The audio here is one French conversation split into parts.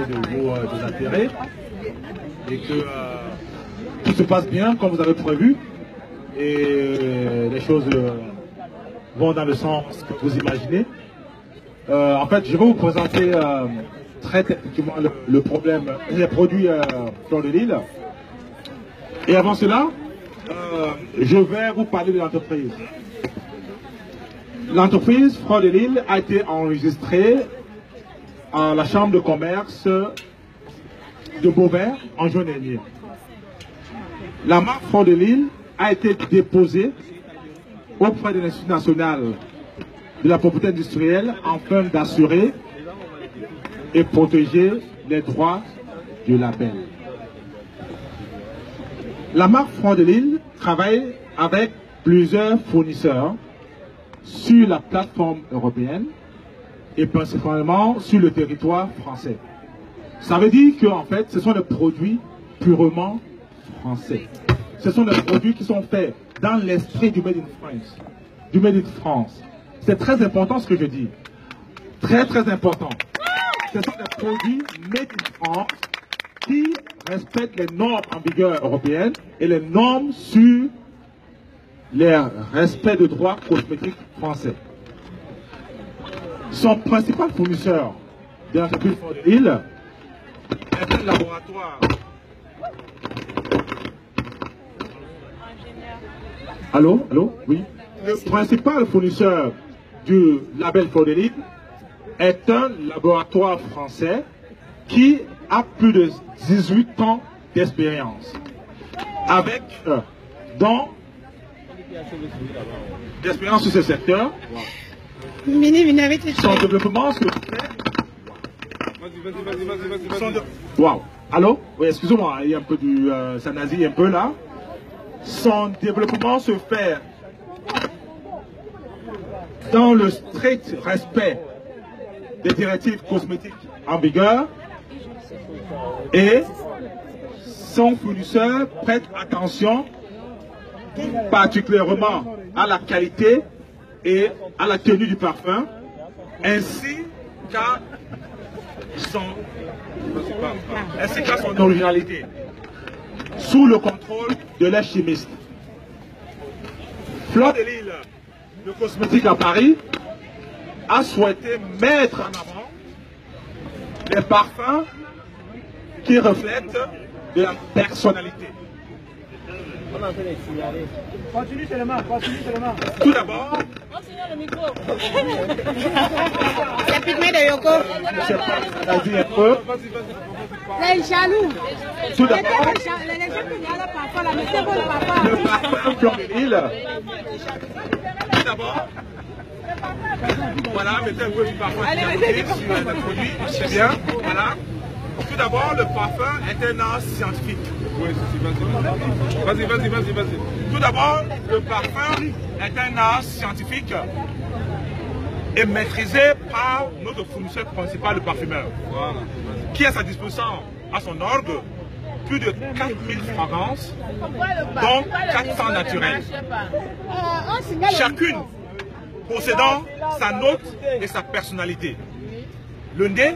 de vos intérêts et que tout se passe bien comme vous avez prévu et les choses vont dans le sens que vous imaginez. En fait, je vais vous présenter très techniquement le problème, les produits Fleur de Lille. Et avant cela, je vais vous parler de l'entreprise. L'entreprise Fleur de Lille a été enregistrée à la Chambre de commerce de Beauvais en juin dernier. La marque Fleur de Lille a été déposée auprès de l'Institut national de la propriété industrielle afin d'assurer et protéger les droits du label. La marque Fleur de Lille travaille avec plusieurs fournisseurs sur la plateforme européenne et principalement sur le territoire français. Ça veut dire qu'en fait, ce sont des produits purement français. Ce sont des produits qui sont faits dans l'esprit du Made in France. Du Made in France. C'est très important ce que je dis. Très très important. Ce sont des produits Made in France qui respectent les normes en vigueur européennes et les normes sur les respects de droits cosmétiques français. Son principal fournisseur de l'entreprise Fleur de Lille est un laboratoire. Allô? Allô? Oui. Le principal fournisseur du label Fleur de Lille est un laboratoire français qui a plus de 18 ans d'expérience. Avec d'expérience sur ce secteur. Son développement se fait. Wow. Allô? Oui, excusez-moi, il y a un peu du. Ça nazie un peu là. Son développement se fait dans le strict respect des directives cosmétiques en vigueur et son fournisseur prête attention particulièrement à la qualité et à la tenue du parfum ainsi qu'à son originalité sous le contrôle de leurs chimistes. Fleur de Lille, le cosmétique à Paris, a souhaité mettre en avant les parfums qui reflètent de la personnalité. Continue seulement, continue seulement. Tout d'abord, le micro. C'est pigmé de Yoko. je sais pas, vas-y un peu. Les jaloux. Tout d'abord, Le le parfum Fleur de Lille. Tout d'abord, voilà, mettez un peu du parfum sur le produit, c'est bien, voilà. Tout d'abord, le parfum est un art scientifique. Oui, vas-y. Tout d'abord, le parfum est un art scientifique et maîtrisé par notre fournisseur principal, le parfumeur, qui a à sa disposition à son orgue plus de 4000 fragrances, dont 400 naturelles. Chacune possédant sa note et sa personnalité. Le nez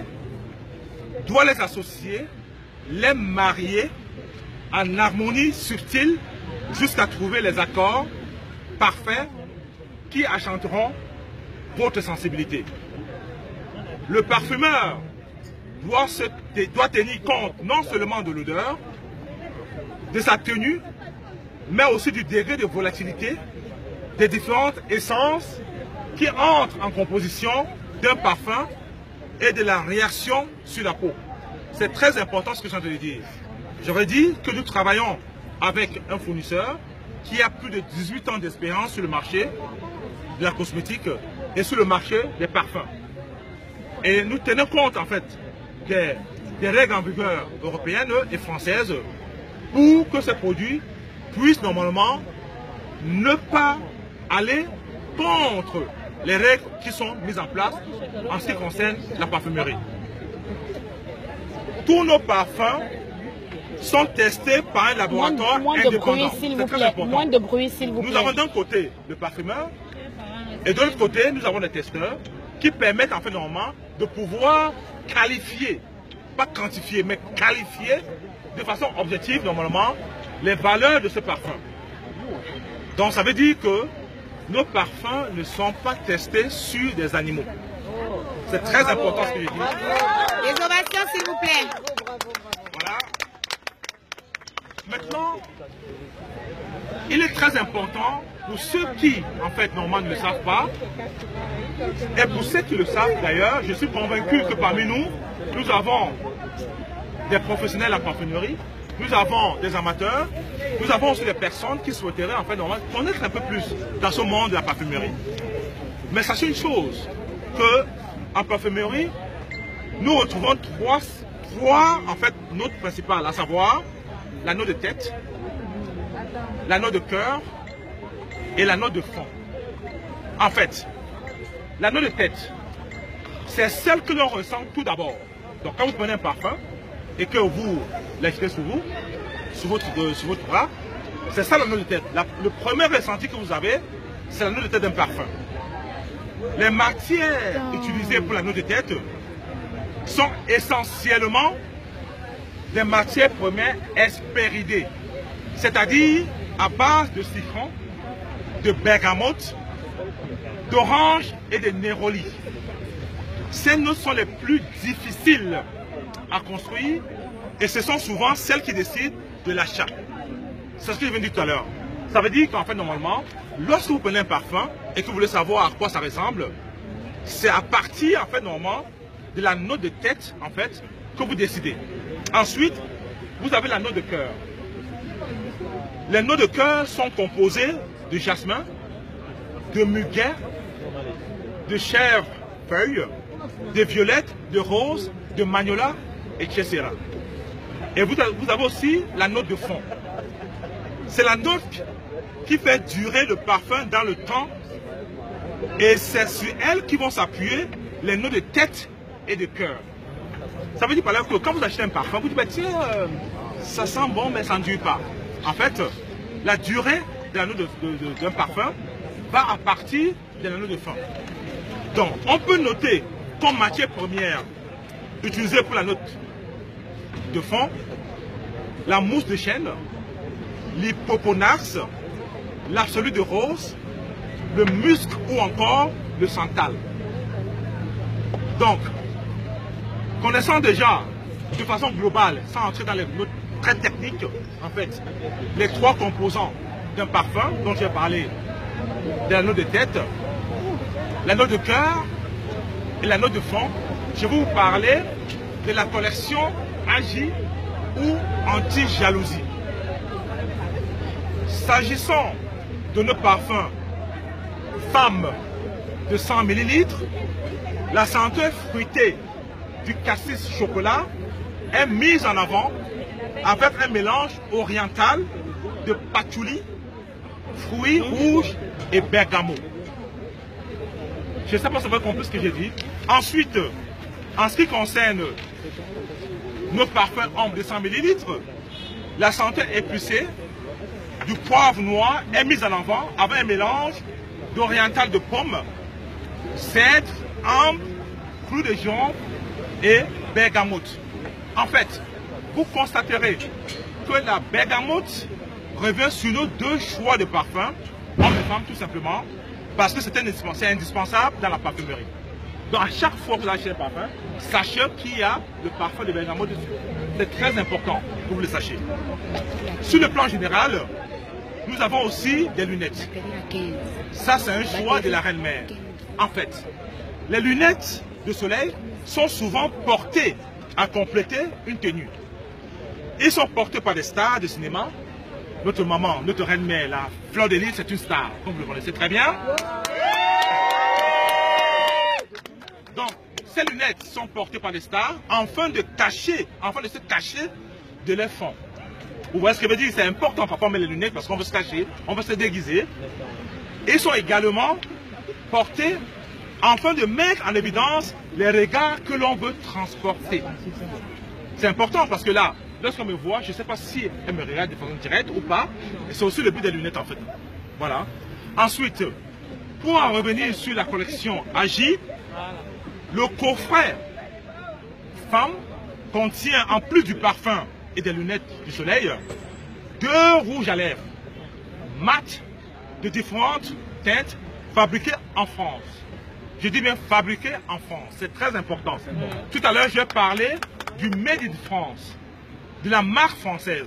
doit les associer, les marier en harmonie subtile jusqu'à trouver les accords parfaits qui accentueront votre sensibilité. Le parfumeur doit tenir compte non seulement de l'odeur, de sa tenue, mais aussi du degré de volatilité des différentes essences qui entrent en composition d'un parfum et de la réaction sur la peau. C'est très important ce que je viens de dire. J'aurais dit que nous travaillons avec un fournisseur qui a plus de 18 ans d'expérience sur le marché de la cosmétique et sur le marché des parfums. Et nous tenons compte en fait des règles en vigueur européennes et françaises pour que ces produits puissent normalement ne pas aller contre les règles qui sont mises en place en ce qui concerne la parfumerie. Tous nos parfums sont testés par un laboratoire indépendant. C'est très important. Moins de bruit, s'il vous plaît. Nous avons d'un côté le parfumeur et de l'autre côté, nous avons des testeurs qui permettent en fait normalement de pouvoir qualifier pas quantifier, mais qualifier de façon objective, normalement, les valeurs de ce parfum. Donc, ça veut dire que nos parfums ne sont pas testés sur des animaux. C'est très important ce que je dis. Les ovations, s'il vous plaît. Voilà. Maintenant, il est très important pour ceux qui, en fait, normalement, ne le savent pas, et pour ceux qui le savent d'ailleurs, je suis convaincu que parmi nous, nous avons des professionnels en parfumerie, nous avons des amateurs, nous avons aussi des personnes qui souhaiteraient, en fait, normalement, connaître un peu plus dans ce monde de la parfumerie. Mais sachez une chose, que en parfumerie, nous retrouvons trois en fait, notes principales, à savoir la note de tête, la note de cœur et la note de fond. En fait, la note de tête, c'est celle que l'on ressent tout d'abord. Donc quand vous prenez un parfum et que vous l'achetez sur vous, sur votre bras, c'est ça la note de tête. Le premier ressenti que vous avez, c'est la note de tête d'un parfum. Les matières utilisées pour la note de tête sont essentiellement des matières premières hespéridées, c'est-à-dire à base de citron, de bergamote, d'orange et de néroli. Ces notes sont les plus difficiles à construire et ce sont souvent celles qui décident de l'achat. C'est ce que je viens de dire tout à l'heure. Ça veut dire qu'en fait, normalement, lorsque vous prenez un parfum et que vous voulez savoir à quoi ça ressemble, c'est à partir, en fait, normalement, de la note de tête, en fait, que vous décidez. Ensuite, vous avez la note de cœur. Les notes de cœur sont composées de jasmin, de muguet, de chèvrefeuille, de violette, de rose, de magnolia, etc. Et vous avez aussi la note de fond. C'est la note qui fait durer le parfum dans le temps et c'est sur elle qui vont s'appuyer les notes de tête et de cœur. Ça veut dire par là que quand vous achetez un parfum, vous dites, bah, tiens, ça sent bon mais ça ne dure pas. En fait, la durée de la note d'un parfum va à partir de la note de fond. Donc, on peut noter comme matière première utilisée pour la note de fond la mousse de chêne, l'hippoponax, l'absolu de rose, le musc ou encore le santal. Donc, connaissant déjà de façon globale, sans entrer dans les notes très techniques, en fait, les trois composants d'un parfum dont j'ai parlé, de la note de tête, la note de cœur et la note de fond, je vais vous parler de la collection Agi ou anti-jalousie. S'agissant de nos parfums femmes de 100 ml, la senteur fruitée du cassis chocolat est mise en avant avec un mélange oriental de patchouli, fruits rouges et bergamote. Je ne sais pas si vous avez compris ce que j'ai dit. Ensuite, en ce qui concerne nos parfums hommes de 100 ml, la senteur épicée du poivre noir est mise en avant avec un mélange d'oriental de pommes, cèdre, ambre, clou de jonc et bergamote. En fait, vous constaterez que la bergamote revient sur nos deux choix de parfums, hommes et femmes tout simplement, parce que c'est indispensable dans la parfumerie. Donc à chaque fois que vous achetez un parfum, sachez qu'il y a le parfum de bergamote dessus. C'est très important que vous le sachiez. Sur le plan général, nous avons aussi des lunettes. Ça, c'est un choix de la reine-mère. En fait, les lunettes de soleil sont souvent portées à compléter une tenue. Ils sont portés par des stars de cinéma. Notre maman, notre reine-mère, la Fleur de Lys, c'est une star, comme vous le connaissez très bien. Donc, ces lunettes sont portées par des stars afin de se cacher de leur fond. Vous voyez ce que je veux dire? C'est important parfois mettre les lunettes parce qu'on veut se cacher, on veut se déguiser. Ils sont également portés afin de mettre en évidence les regards que l'on veut transporter. C'est important parce que là, lorsqu'on me voit, je ne sais pas si elle me regarde de façon directe ou pas. C'est aussi le but des lunettes en fait. Voilà. Ensuite, pour en revenir sur la collection Agi, le coffret femme contient, en plus du parfum et des lunettes du soleil, 2 rouges à lèvres mat de différentes teintes fabriquées en France. Je dis bien fabriquées en France, c'est très important. Tout à l'heure, je vais parler du Made in France, de la marque française.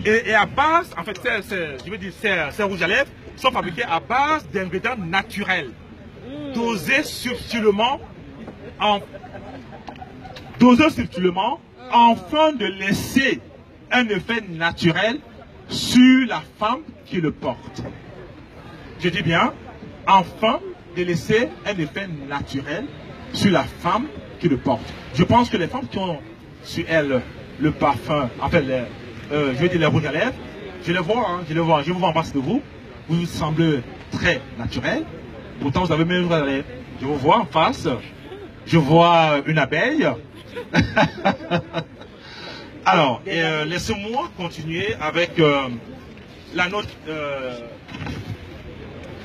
Et à base, en fait, je veux dire, ces rouges à lèvres sont fabriqués à base d'ingrédients naturels, dosés subtilement afin de laisser un effet naturel sur la femme qui le porte. Je dis bien, afin de laisser un effet naturel sur la femme qui le porte. Je pense que les femmes qui ont sur elles le parfum, en fait, je veux dire les rouges à lèvres, je les vois, hein, je vous vois en face de vous, vous semblez très naturel, pourtant vous avez même rouges à lèvres. Je vous vois en face, je vois une abeille. Alors, laissez-moi continuer avec la note,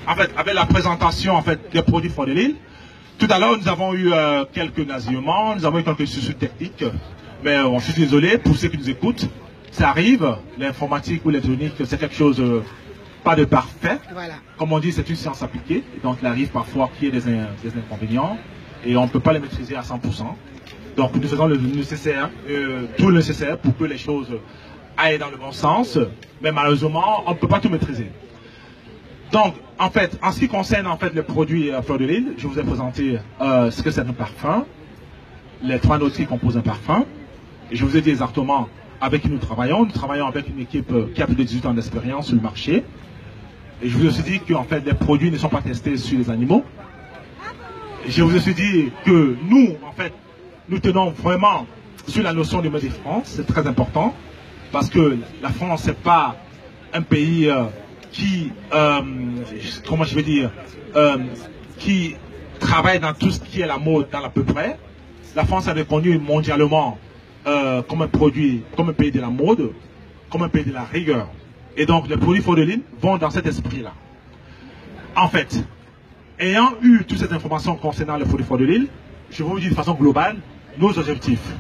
en fait, avec la présentation en fait des produits Fleur de Lille. Tout à l'heure, nous avons eu quelques nasillements, nous avons eu quelques soucis techniques, mais je suis désolé pour ceux qui nous écoutent. Ça arrive, l'informatique ou l'électronique, c'est quelque chose pas de parfait. Voilà. Comme on dit, c'est une science appliquée, et donc il arrive parfois qu'il y ait des inconvénients, et on ne peut pas les maîtriser à 100%. Donc nous faisons le nécessaire, tout le nécessaire pour que les choses aillent dans le bon sens, mais malheureusement, on ne peut pas tout maîtriser. Donc, en fait, en ce qui concerne en fait les produits Fleur de Lille, je vous ai présenté ce que c'est un parfum, les 3 notes qui composent un parfum, et je vous ai dit exactement avec qui nous travaillons. Nous travaillons avec une équipe qui a plus de 18 ans d'expérience sur le marché, et je vous ai aussi dit que en fait les produits ne sont pas testés sur les animaux. Et je vous ai aussi dit que nous, en fait, nous tenons vraiment sur la notion de Made in France, c'est très important, parce que la France, c'est pas un pays qui, comment je vais dire, qui travaille dans tout ce qui est la mode, dans l'à peu près. La France est reconnue mondialement comme un produit, comme un pays de la mode, comme un pays de la rigueur. Et donc, les produits Fleur de Lille vont dans cet esprit-là. En fait, ayant eu toutes ces informations concernant les produits Fleur de Lille, je vais vous dire de façon globale nos objectifs.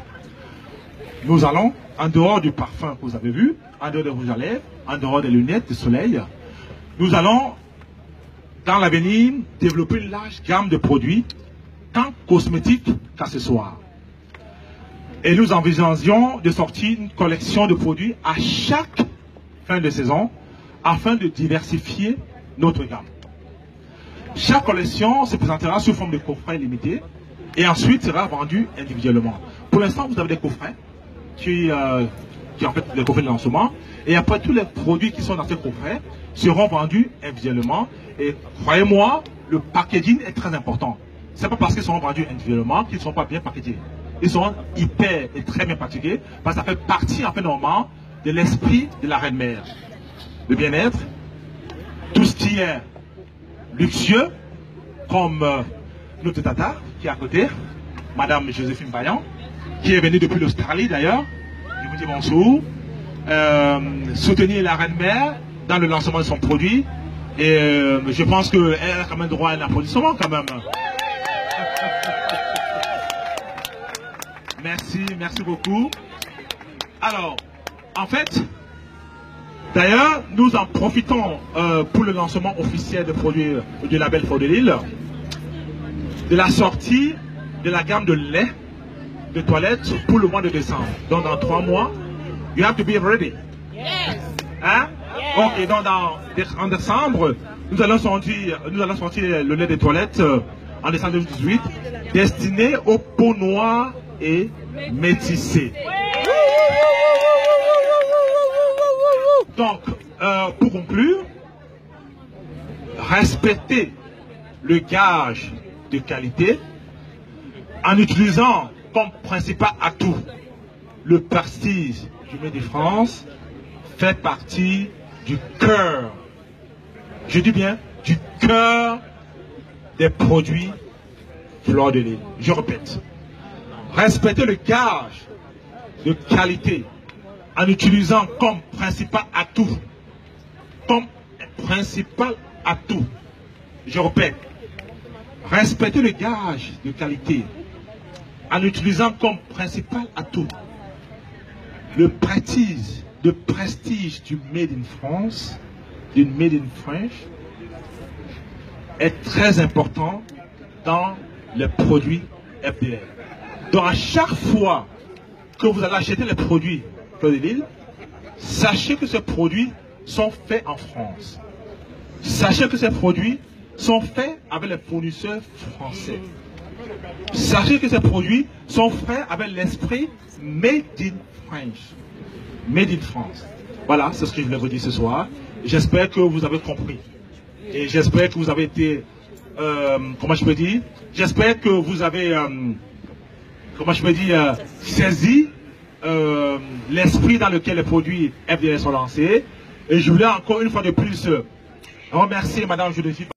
Nous allons, en dehors du parfum que vous avez vu, en dehors des rouges à lèvres, en dehors des lunettes de soleil, nous allons, dans l'avenir, développer une large gamme de produits, tant cosmétiques qu'accessoires. Et nous envisageons de sortir une collection de produits à chaque fin de saison, afin de diversifier notre gamme. Chaque collection se présentera sous forme de coffret limité, et ensuite sera vendue individuellement. Pour l'instant, vous avez des coffrets, qui en fait les coffrets de lancement, et après tous les produits qui sont dans ces coffrets seront vendus individuellement. Et croyez-moi, le packaging est très important. C'est pas parce qu'ils seront vendus individuellement qu'ils ne sont pas bien packagés. Ils seront hyper et très bien packagés, parce que ça fait partie en fait normalement de l'esprit de la reine-mère. Le bien-être, tout ce qui est luxueux, comme notre tata qui est à côté, Madame Joséphine Vaillant, qui est venue depuis l'Australie d'ailleurs. Je vous dis bonjour. Soutenir la reine-mère dans le lancement de son produit. Et je pense qu'elle a quand même droit à un applaudissement quand même. Merci, merci beaucoup. Alors, en fait, d'ailleurs, nous en profitons pour le lancement officiel des produits du label Fleur de Lille, de la sortie de la gamme de lait de toilette pour le mois de décembre. Donc dans 3 mois, you have to be ready. Yes. Hein? Yes. Ok, donc en décembre, nous allons sortir le lait de toilette en décembre 2018, destiné aux peaux noires et métissées. Donc, pour conclure, respectez le gage de qualité en utilisant comme principal atout le prestige du Made in France fait partie du cœur, je dis bien du cœur des produits Fleur de Lille. Je répète, respectez le gage de qualité en utilisant comme principal atout, je répète, respectez le gage de qualité en utilisant comme principal atout le prestige du Made in France, du Made in French, est très important dans les produits FDL. Donc à chaque fois que vous allez acheter les produits Fleur de Lys, sachez que ces produits sont faits en France. Sachez que ces produits sont faits avec les fournisseurs français. Sachez que ces produits sont faits avec l'esprit Made in French. Made in France. Voilà, c'est ce que je voulais vous dire ce soir. J'espère que vous avez compris. Et j'espère que vous avez été, comment je peux dire, j'espère que vous avez, comment je peux dire, saisi l'esprit dans lequel les produits FDL sont lancés. Et je voulais encore une fois de plus remercier Madame Geneviève